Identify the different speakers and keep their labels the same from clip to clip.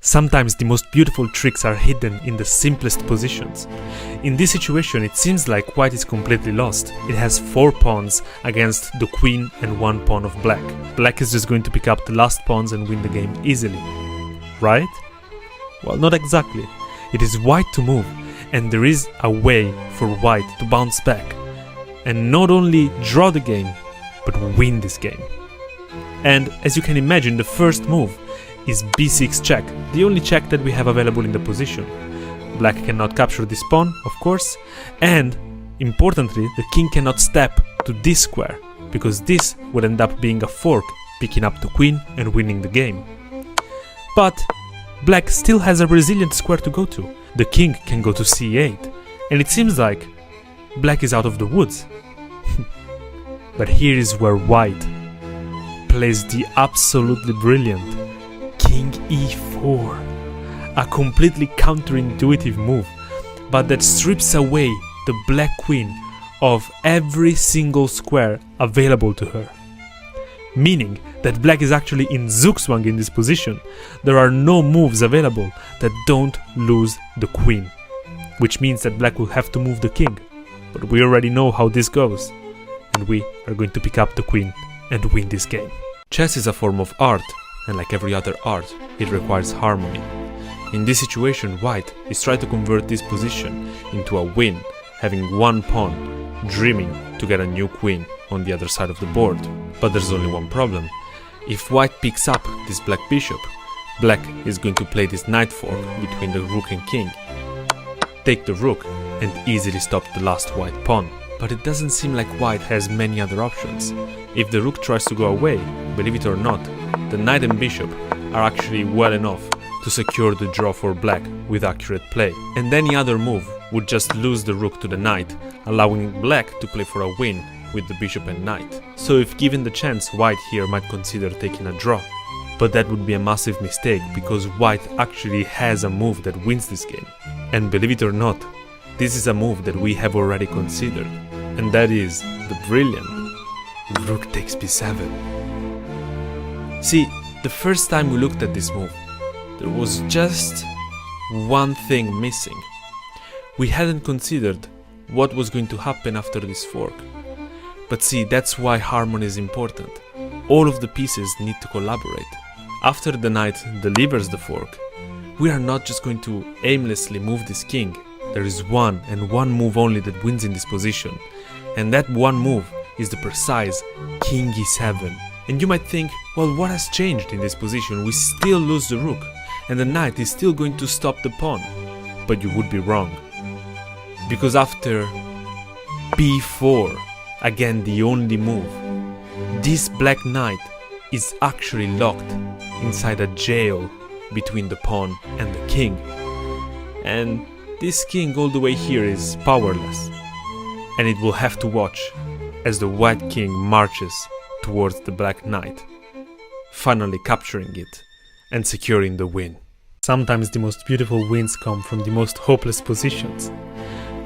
Speaker 1: Sometimes the most beautiful tricks are hidden in the simplest positions. In this situation, it seems like white is completely lost. It has 4 pawns against the queen and 1 pawn of black. Black is just going to pick up the last pawns and win the game easily. Right? Well, not exactly. It is white to move, and there is a way for white to bounce back and not only draw the game, but win this game. And as you can imagine, the first move is b6 check, the only check that we have available in the position. Black cannot capture this pawn, of course, and importantly, the king cannot step to this square, because this would end up being a fork, picking up the queen and winning the game. But black still has a resilient square to go to. The king can go to c8, and it seems like black is out of the woods. But here is where white plays the absolutely brilliant King e4, a completely counterintuitive move, but that strips away the black queen of every single square available to her. Meaning that black is actually in Zugzwang in this position. There are no moves available that don't lose the queen, which means that black will have to move the king. But we already know how this goes, and we are going to pick up the queen and win this game. Chess is a form of art, and like every other art, it requires harmony. In this situation, white is trying to convert this position into a win, having 1 pawn, dreaming to get a new queen on the other side of the board. But there's only one problem. If white picks up this black bishop, black is going to play this knight fork between the rook and king, take the rook, and easily stop the last white pawn. But it doesn't seem like white has many other options. If the rook tries to go away, believe it or not, the knight and bishop are actually well enough to secure the draw for black with accurate play. And any other move would just lose the rook to the knight, allowing black to play for a win with the bishop and knight. So if given the chance, white here might consider taking a draw. But that would be a massive mistake, because white actually has a move that wins this game. And believe it or not, this is a move that we have already considered, and that is the brilliant rook takes b7. See, the first time we looked at this move, there was just one thing missing. We hadn't considered what was going to happen after this fork. But see, that's why harmony is important. All of the pieces need to collaborate. After the knight delivers the fork, we are not just going to aimlessly move this king. There is one and one move only that wins in this position, and that one move is the precise King e7. And you might think, well, what has changed in this position? We still lose the rook, and the knight is still going to stop the pawn. But you would be wrong, because after b4, again the only move, this black knight is actually locked inside a jail between the pawn and the king. And this king all the way here is powerless, and it will have to watch as the white king marches towards the black knight, finally capturing it and securing the win. Sometimes the most beautiful wins come from the most hopeless positions.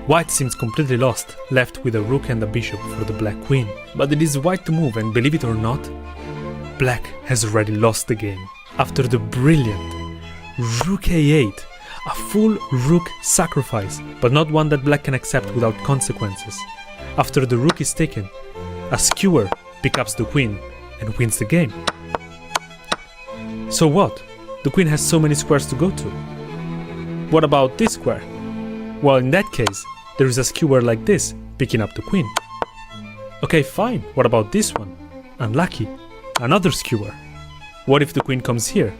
Speaker 1: White seems completely lost, left with a rook and a bishop for the black queen. But it is white to move, and believe it or not, black has already lost the game. After the brilliant rook a8, a full rook sacrifice, but not one that black can accept without consequences. After the rook is taken, a skewer picks up the queen and wins the game. So what? The queen has so many squares to go to. What about this square? Well, in that case, there is a skewer like this, picking up the queen. Okay, fine. What about this one? Unlucky. Another skewer. What if the queen comes here?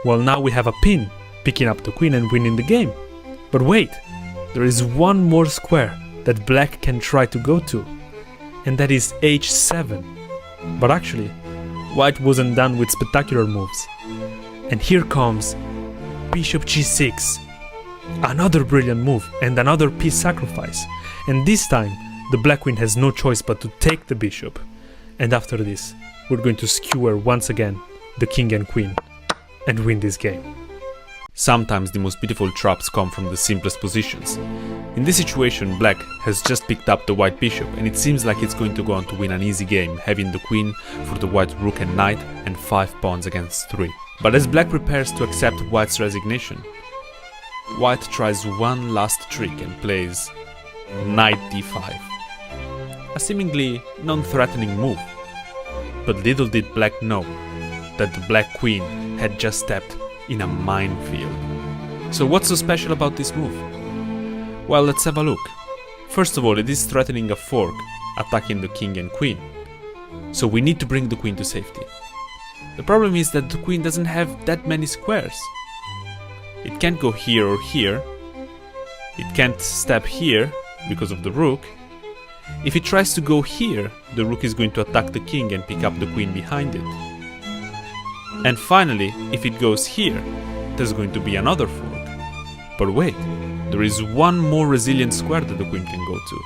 Speaker 1: Well, now we have a pin, picking up the queen and winning the game. But wait, there is one more square that black can try to go to, and that is h7. But actually, white wasn't done with spectacular moves. And here comes bishop g6. Another brilliant move and another piece sacrifice. And this time, the black queen has no choice but to take the bishop. And after this, we're going to skewer once again the king and queen and win this game. Sometimes the most beautiful traps come from the simplest positions. In this situation, black has just picked up the white bishop, and it seems like it's going to go on to win an easy game, having the queen for the white rook and knight and 5 pawns against 3. But as black prepares to accept white's resignation, white tries one last trick and plays knight d5, a seemingly non-threatening move. But little did black know that the black queen had just stepped in a minefield. So what's so special about this move? Well, let's have a look. First of all, it is threatening a fork, attacking the king and queen. So we need to bring the queen to safety. The problem is that the queen doesn't have that many squares. It can't go here or here. It can't step here because of the rook. If it tries to go here, the rook is going to attack the king and pick up the queen behind it. And finally, if it goes here, there's going to be another fork. But wait, there is one more resilient square that the queen can go to.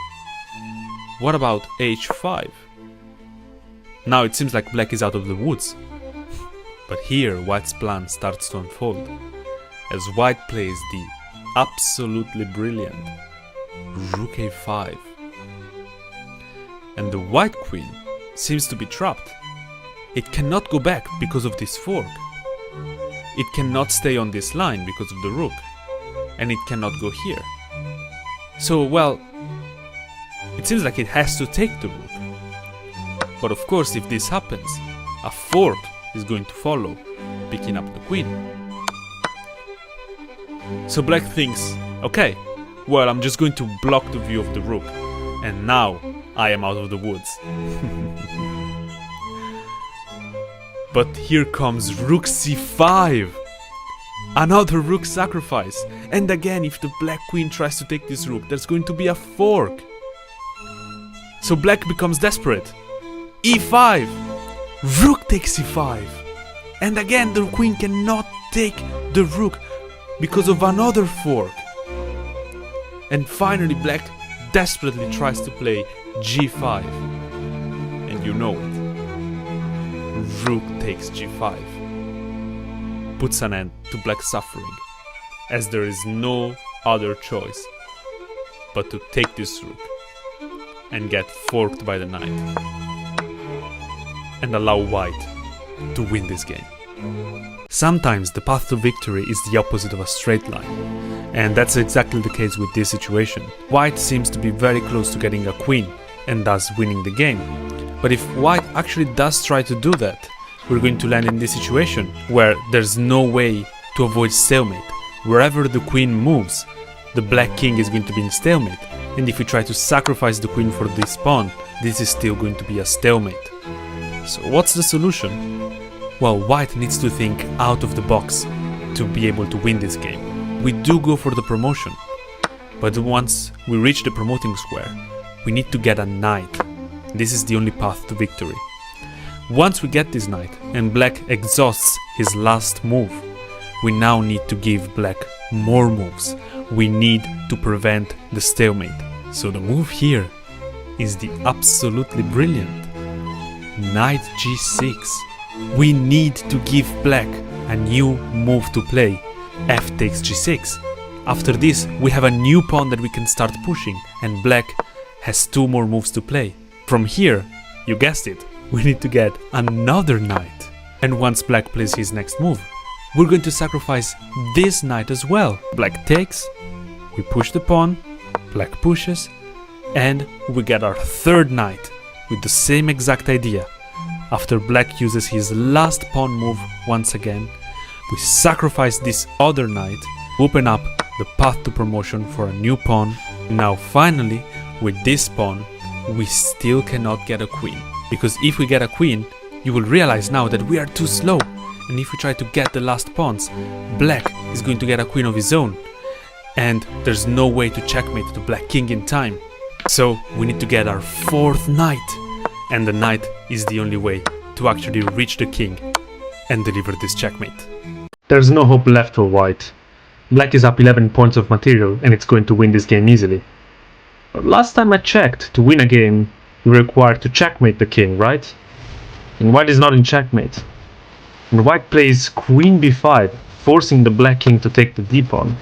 Speaker 1: What about h5? Now it seems like black is out of the woods. But here white's plan starts to unfold, as white plays the absolutely brilliant rook a5. And the white queen seems to be trapped. It cannot go back because of this fork. It cannot stay on this line because of the rook. And it cannot go here. So, well, it seems like it has to take the rook. But of course, if this happens, a fork is going to follow, picking up the queen. So black thinks, okay, well, I'm just going to block the view of the rook, and now I am out of the woods. But here comes rook c5! Another rook sacrifice! And again, if the black queen tries to take this rook, there's going to be a fork! So black becomes desperate. e5! Rook takes e5! And again, the queen cannot take the rook because of another fork. And finally, black desperately tries to play g5. And you know it. Rook takes g5. Puts an end to black's suffering, as there is no other choice but to take this rook and get forked by the knight and allow white to win this game. Sometimes the path to victory is the opposite of a straight line, and that's exactly the case with this situation. White seems to be very close to getting a queen and thus winning the game. But if white actually does try to do that, we're going to land in this situation where there's no way to avoid stalemate. Wherever the queen moves, the black king is going to be in stalemate, and if we try to sacrifice the queen for this pawn, this is still going to be a stalemate. So what's the solution? Well, white needs to think out of the box to be able to win this game. We do go for the promotion, but once we reach the promoting square, we need to get a knight. This is the only path to victory. Once we get this knight and black exhausts his last move, we now need to give black more moves. We need to prevent the stalemate. So the move here is the absolutely brilliant knight g6. We need to give black a new move to play, f takes g6. After this, we have a new pawn that we can start pushing, and black has two more moves to play. From here, you guessed it, we need to get another knight. And once black plays his next move, we're going to sacrifice this knight as well. Black takes, we push the pawn, black pushes, and we get our third knight with the same exact idea. After black uses his last pawn move once again, we sacrifice this other knight, open up the path to promotion for a new pawn. Now finally, with this pawn, we still cannot get a queen. Because if we get a queen, you will realize now that we are too slow. And if we try to get the last pawns, black is going to get a queen of his own. And there's no way to checkmate the black king in time. So we need to get our fourth knight. And the knight is the only way to actually reach the king and deliver this checkmate.
Speaker 2: There's no hope left for white. Black is up 11 points of material and it's going to win this game easily. But last time I checked, to win a game, you're required to checkmate the king, right? And white is not in checkmate. And white plays queen b5, forcing the black king to take the d-pawn.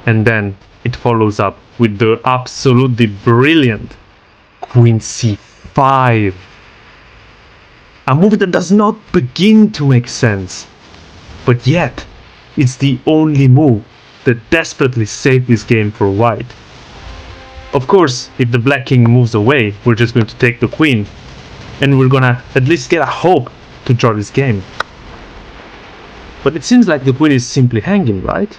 Speaker 2: And then it follows up with the absolutely brilliant queen c5. A move that does not begin to make sense. But yet, it's the only move that desperately saved this game for white. Of course, if the black king moves away, we're just going to take the queen, and we're gonna at least get a hope to draw this game. But it seems like the queen is simply hanging, right?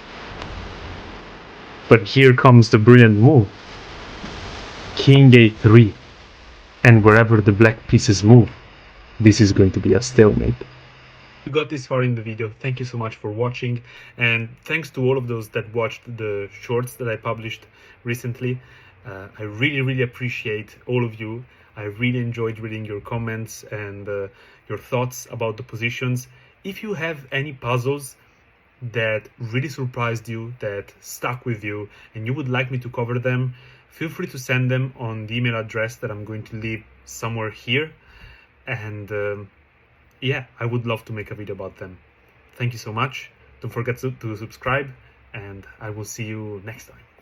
Speaker 2: But here comes the brilliant move. King a3. And wherever the black pieces move, this is going to be a stalemate.
Speaker 1: You got this far in the video, thank you so much for watching, and thanks to all of those that watched the shorts that I published recently. I really appreciate all of you. I really enjoyed reading your comments and your thoughts about the positions. If you have any puzzles that really surprised you, that stuck with you, and you would like me to cover them, feel free to send them on the email address that I'm going to leave somewhere here. And yeah, I would love to make a video about them. Thank you so much. Don't forget to subscribe, and I will see you next time.